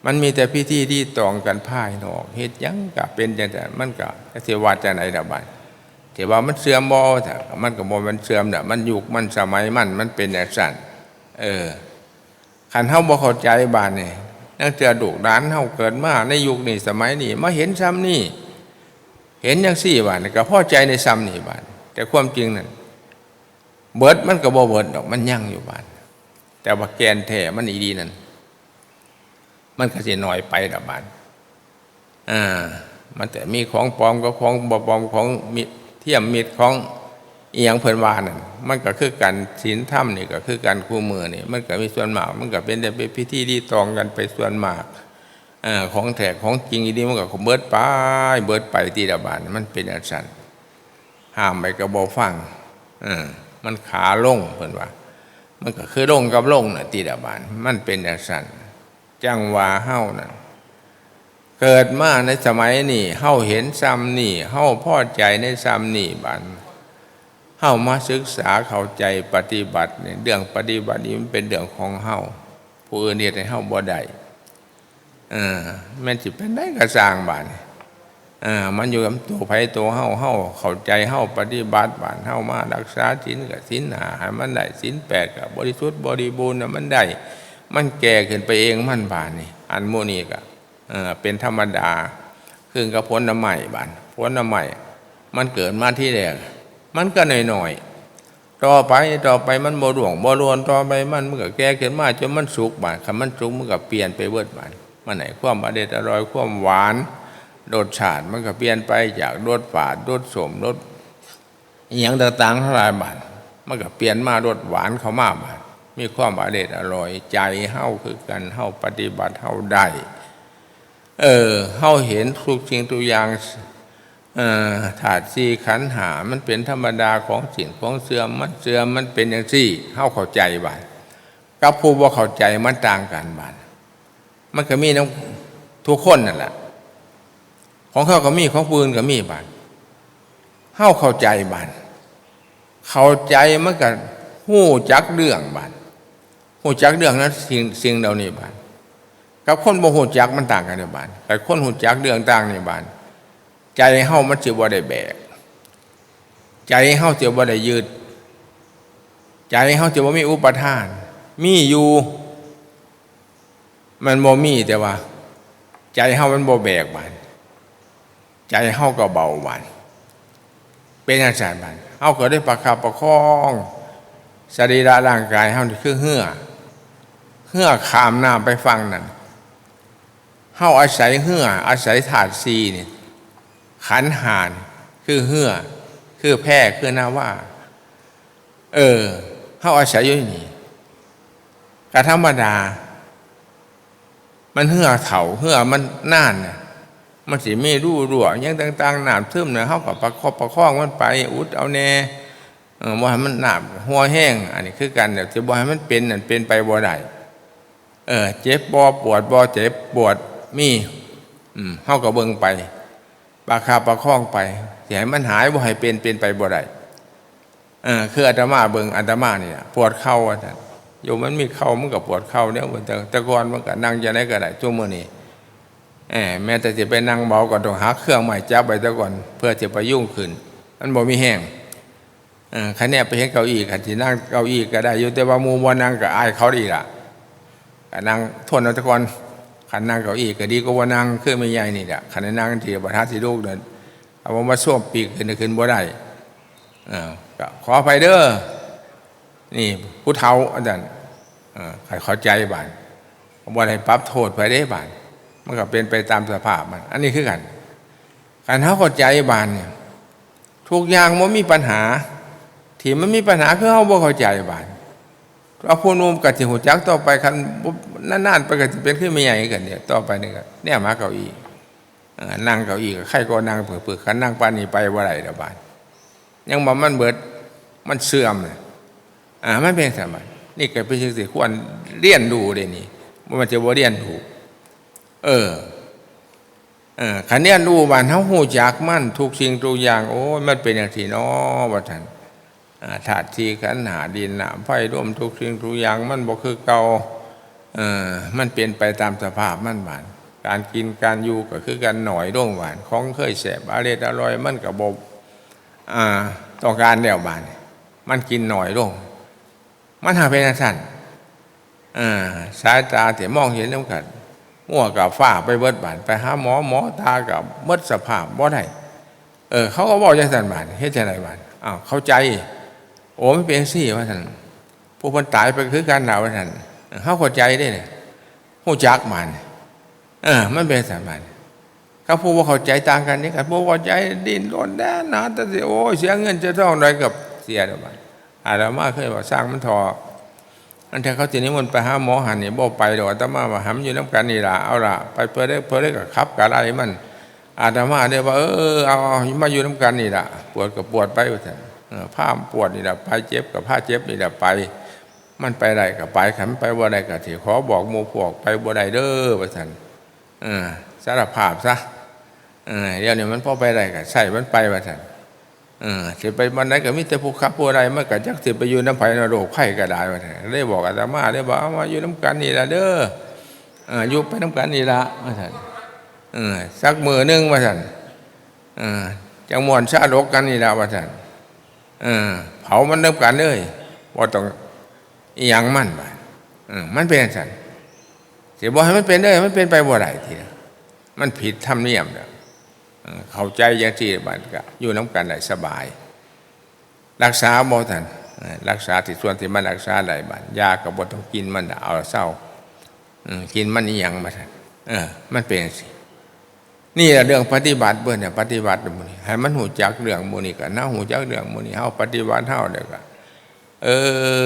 มันมีแต่พิธีที่ตองกันภายนอกเฮ็ดหยังก็เป็นจังซั่นมันก็สิว่าจังได๋ล่ะบาดที่ว่ามันเสื่อมบ่ถ้ามันก็บ่มันเสื่อมน่ะมันยุคมันสมัยมันเป็นจังซั่นคันเฮาบ่เข้าใจบาดนี่ตั้งแต่ลูกหลานเฮาเกิดมาในยุคนี้สมัยนี้มาเห็นซ้ำนี่เห็นจังซี่บาดนี่ก็พอใจในซ้ำนี่บาดแต่ความจริงนั่นเบิดมันก็บ่เบิดดอกมันยังอยู่บาดแต่ว่าแกนแท้มันอีดีนั่นมันก็สิน้อยไปละบาดมันแต่มีของปลอมกับของบ่ปลอมของเทียมมิตรของอีหยังเพิ่นว่านั่นมันก็คือกันศีลธรรมนี่ก็คือกันคู่มือนี่มันก็มีส่วนมากมันก็เป็นแต่พิธีที่ตองกันไปส่วนมากของแท้ของจริงอีนี่มันก็เบิดไปที่ละบาดมันเป็นอันซั่นห้ามไปก็บ่ฟังมันขาลงเพิ่นว่ามันก็คือลงกับลงน่ะติดาบานมันเป็นจังซั่นจังว่าเฮานั่นเกิดมาในสมัยนี้เฮาเห็นซ้ำนี่เฮาพอใจในซ้ำนี่บานเฮามาศึกษาเข้าใจปฏิบัตินี่เรื่องปฏิบัตินี่มันเป็นเรื่องของเฮาผู้อื่นเฮ็ดให้เฮาบ่ได้แม่นสิเป็นได้ก็สร้างบานมันอยู่กับตัวไผตัวเฮาเข้าใจเฮาปฏิบัติบานเฮามารักษาศีลก็ศีล5ให้มันได้ศีล8ก็บริสุทธิ์บริบูรณ์น่ะมันได้มันแก่ขึ้นไปเองมันบานนี่อันโมนี้ก็เป็นธรรมดาคือกับผลน้ำใหม่บานผลน้ำใหม่มันเกิดมาที่แรกมันก็หน่อยๆต่อไปมันบ่ร่วงบ่รวนต่อไปมันก็แก่ขึ้นมาจนมันสุกบานคันมันสุกมันก็เปลี่ยนไปเบิดบานมันไหนความอร่อยความหวานรสชาติมันก็เปลี่ยนไปจากรสฝาดรสส้มรสอีหยังต่างๆทั้งหลายบาด มันก็เปลี่ยนมารสหวานเข้ามาบาดมีความอร่อยใจเฮาคือกันเฮาปฏิบัติเฮาได้เฮาเห็นทุกสิ่งทุกอย่างธาตุสี่ขันธ์ห้ามันเป็นธรรมดาของสิ่งของเสื่อมมันเป็นอย่างที่เฮาเข้าใจบาดกับผู้บ่เข้าใจมันต่างกันบาดมันก็มีน้ำทุกคนนั่นแหละของเขาก็มีของปืนก็มีบาดเฮาเข้าใจบาดเข้าใจมันก็ฮู้จักเรื่องบาดฮู้จักเรื่องนั้นสิ่งเหล่านี้บาดกับคนบ่ฮู้จักมันต่างกันในบาดแต่คนฮู้จักเรื่องต่างในบาดใจเฮามันสิบ่ได้แบกใจเฮาสิบ่ได้ยึดใจเฮาสิบ่มีอุปทานมีอยู่มันบ่มีแต่ว่าใจเฮามันบ่แบกบาดใจเฮาก็เบาบาดเป็นจังซั่นบาดเฮาก็ได้ประคับประคองสรีระร่างกายเฮานี่คือเหือข้ามน้ำไปฝั่งนั้นเฮาอาศัยเหืออาศัยธาตุสี่นี่ขันธ์ห้าคือเหือคือแพร่คือนาว่าเฮาอาศัยอยู่นี่ก็ธรรมดามันเหือเฒ่าเหือมันนานน่ะมันสิมีรูรั่วหยังต่างๆน้ำซึมน่ะเฮาก็ประคองมันไปอุดเอาแน่บ่ให้มันน้ำหัวแห้งอันนี้คือกันเดี๋ยวสิบ่ให้มันเป็นนั่นเป็นไปบ่ได้เจ็บบ่ปวดบ่เจ็บปวดมีเฮาก็เบิ่งไปประคับประคองไปสิให้มันหายบ่ให้เป็นไปบ่ได้คืออาตมาเบิ่งอาตมานี่ปวดเข่าว่าซั่นโยมมันมีเข่ามันก็ปวดเข่าเนี่ยแต่ก่อนมันก็นั่งจังได๋ก็ได้ชั่วโมงนี้แม้แต่สิไปนั่งเบาก็ต้องหาเครื่องใหม่จับไว้ซะก่อนเพื่อจะไปยุ่งขึ้นมันบ่มีแห้งคันนี้ไปเห็นเก้าอี้คันสินั่งเก้าอี้ก็ได้อยู่แต่ว่าหมู่บ่นั่งก็อายเขาดีล่ะก็นั่งทนเอาซะก่อนคันนั่งเก้าอี้ก็ดีกว่านั่งคือไม่ใหญ่นี่ล่ะคันนั่งที่บ่ทันสิลูกเดินเอามาส้วมปีกขึ้นบ่ได้ก็ขออภัยเด้อนี่ผู้เฒ่าอาจารย์ให้เข้าใจบาดบ่ได้ปรับโทษไปเด้บาดมันก็เป็นไปตามสภาพมันอันนี้คือกันการเฮาเข้าใจบาดเนี่ยทุกอย่างมันมีปัญหาที่มันมีปัญหาคือเฮาบ่เข้าใจบาดเอาผู้นุ่มก็สิฮู้จักต่อไปคันนานๆไปก็สิเป็นขึ้นไม่ใหญ่กันเนี่ยต่อไปนี่ก็แนวมาเก้าอี้นั่งเก้าอี้ก็ใครก็นั่งเปื้อๆคันนั่งปานนี้ไปบ่ได้ดอกบาดยังบ่มันเบิดมันเสื่อมน่ะมันเป็นซั่นบาดนี่ก็เป็นสิ่งที่ควรเรียนรู้เด้นี่บ่มันจะบ่เรียนถูกคันเรียนรู้บาดเฮาฮู้จักมันทุกสิ่งทุกอย่างโอ้ยมันเป็นจังซี่เนาะว่าซั่นธาตุสี่ขันธ์ห้าดินน้ำไฟลมทุกสิ่งทุกอย่างมันบ่คือเก่ามันเปลี่ยนไปตามสภาพมันบาดการกินการอยู่ก็คือกันหน่อยลงบาดของเคยแซ่บอร่อยมันก็บ่ต้องการแล้วบาดมันกินหน่อยลงมันหาเป็นจังซั่นสายตาที่มองเห็นนำกันมั่วกับฟ้าไปเบิดบาดไปหาหมอตาก็หมดสภาพบ่ได้เขาก็บอกจังซั่นบาดเฮ็ดจังได๋บาดเข้าใจโอ้ไม่เป็นซี่ว่าท่านผู้คนตายไปคือการหนาวว่าท่านเขาเข้าใจได้เนี่ยหูจักมันมันเป็นสามัญเขาผู้ว่าเข้าใจต่างกันนี่กันผู้เข้าใจดิ้นรนแน่นะแต่โอ้เสียเงินจะต้องอะไรกับเสียดอกมันอาตมาเคยว่าสร้างมันทออันที่เขาทีนี้มันไปหาหมอหันนี่บ่ไปดอกอาตมาว่าหำอยู่น้ำกันนี่ล่ะเอาล่ะไปเพื่อได้กับขับกับอะไรมันอาตมาได้ว่าเอามาอยู่น้ำกันนี่ล่ะปวดกับปวดไปว่าท่านผ้าปวดนี่แหละไปเจ็บกับผ้าเจ็บนี่แหละไปมันไปได้กับไปขันไปบ่ได้กับที่ขอบอกหมู่พวกไปบ่ได้เด้อว่าซั่นสารภาพซะเดี๋ยวนี้มันพอไปได้กับใช่มันไปว่าซั่นสิไปมันไหนก็มีแต่ผู้ขับผู้ใดมันก็จักสิไปอยู่น้ำไผนรกไผก็ได้ว่าซั่นได้บอกอาตมาได้บอกเอามาอยู่น้ำกันนี่ล่ะเด้ออยู่ไปน้ำกันนี่ล่ะว่าซั่นสักมื้อนึงว่าซั่นจังม่วนชาดกกันนี่ล่ะว่าซั่นเผามันเริ่มกันเลยว่าต้องอีหยังมันบาดมันเป็นสันเสียบ่ให้มันเป็นเลยมันเป็นไปบ่ได้ทีมันผิดธรรมเนียมเด้อเข้าใจอย่างที่บาดก็อยู่น้ำกันได้สบายรักษาบ่ทันรักษาที่ส่วนที่มันรักษาได้บาดยาก็บ่ต้องกินมันเอาเศร้ากินมันอีหยังมาทันมันเป็นสินี่แหละเรื่องปฏิบัติเบิ่นเนี่ยปฏิบัติหมู่นี้ให้มันหูจักเรื่องหมู่นี้ก็น่าหูจักเรื่องหมู่นี้เฮาปฏิบัติเฮาเด้อก็ เอ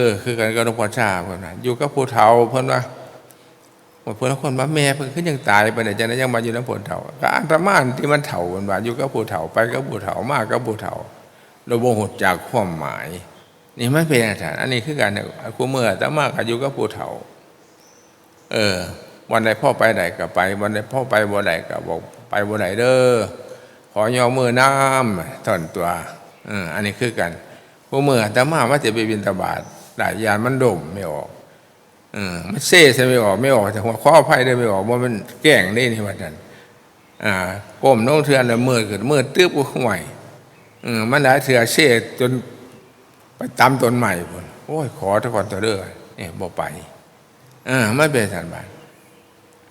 อ คือกันกับหลวงพ่อชาเพิ่นว่าอยู่กับผู้เฒ่าเพิ่นว่าเพิ่นคนว่าแม่เพิ่นคือยังตายไปได้จังได๋ยังมาอยู่นำผู้เฒ่าก็อาตมาที่มันเฒ่าเพิ่นว่าอยู่กับผู้เฒ่าไปกับผู้เฒ่ามากับผู้เฒ่าเราบ่ฮู้จักความหมายนี่มันเป็นอาจารย์อันนี้คือการคู่เมื่ออาตมาก็อยู่กับผู้เฒ่าวันใดพ่อไปไหนก็ไปวันใดพ่อไปบ่ไหนก็บอกไปบ่ไหนเด้อขอยอมือน้ำถอนตัวอันนี้คือกันผู้เมื่ออาตมาว่าจะไปบิณฑบาตหลายยานมันดมไม่ออกมันเซ่ใช่ไม่ออกแต่หัวข้อไพ่ได้ไม่ออกว่ามันแกล้งได้นี่ว่าจันก้มน้องเทือนแล้วมือขึ้นมือตื้อผู้ห่วยมันหลายเถื่อเซ่จนไปตำต้นใหม่พุ่นโอ้ยขอทุกคนตัวเด้อเนี่ยบ่ไปไม่เป็นสันบาท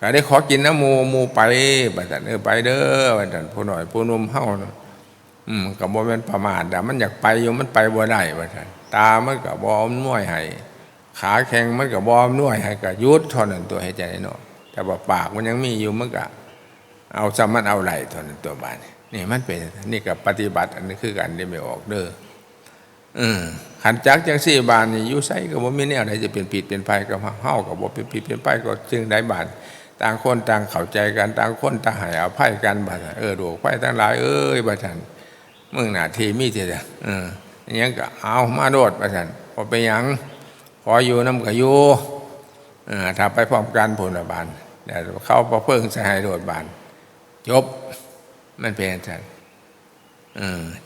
ก็ได้ขอกินน้ำมูไปบัดนั้นไปเด้อบัดนั้นผู้หน่อยผู้นุ่มเฮากับบ่แม่นประมาทแต่มันอยากไปอยู่มันไปบ่ได้บัดนั้นตามันก็บ่อำนวยให้ขาแข็งมันก็บ่อำนวยให้ก็หยุดเท่านั้นตัวให้ใจเนาะแต่ว่าปากมันยังมีอยู่มันก็เอาซ้ำมันเอาไหลเท่านั้นตัวบาดนี่มันเป็นนี่ก็ปฏิบัติอันนี้คือกันได้ไม่ออกเด้อขันจักจังสี่บานนี่อยู่ไสก็บ่มีแนวใดจะเป็นผิดเป็นภัยกับเฮาก็บ่เป็นผิดเป็นภัยก็จึงได้บาดต่างคนต่างเข้าใจกันต่างคนต่างให้อภัยกันบาดโดกภัยทั้งหลายบาดนั้นมึงหน้าที่มีแต่อย่างนั้นก็เอามาโดดบาดนั้นบ่ไปหยังขออยู่นำก็อยู่ถ้าไปพร้อมกันผลบานแต่เขาบ่เพิ่งใส่ให้โดดบานจบมันเป็นจังซั่น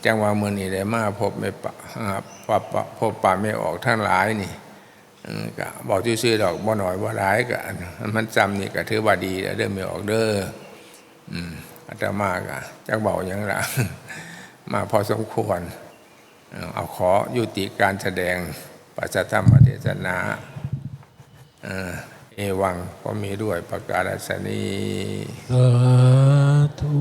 จังว่ามื้อนี้ได้มาพบไม่ปะพบปะไม่ออกทั้งหลายนี่ก็บอกซื่อๆดอกบ่น้อยบ่หลายก็มันจำนี่ก็ถือว่าดีเด้อไม่ออกเด้ออาตมาก็จักเว้าหยังล่ะ มาพอสมควรเอาขอยุติการแสดงปัจจธรรมเทศนาเอวังก็มีด้วยประกาศนีสาธุ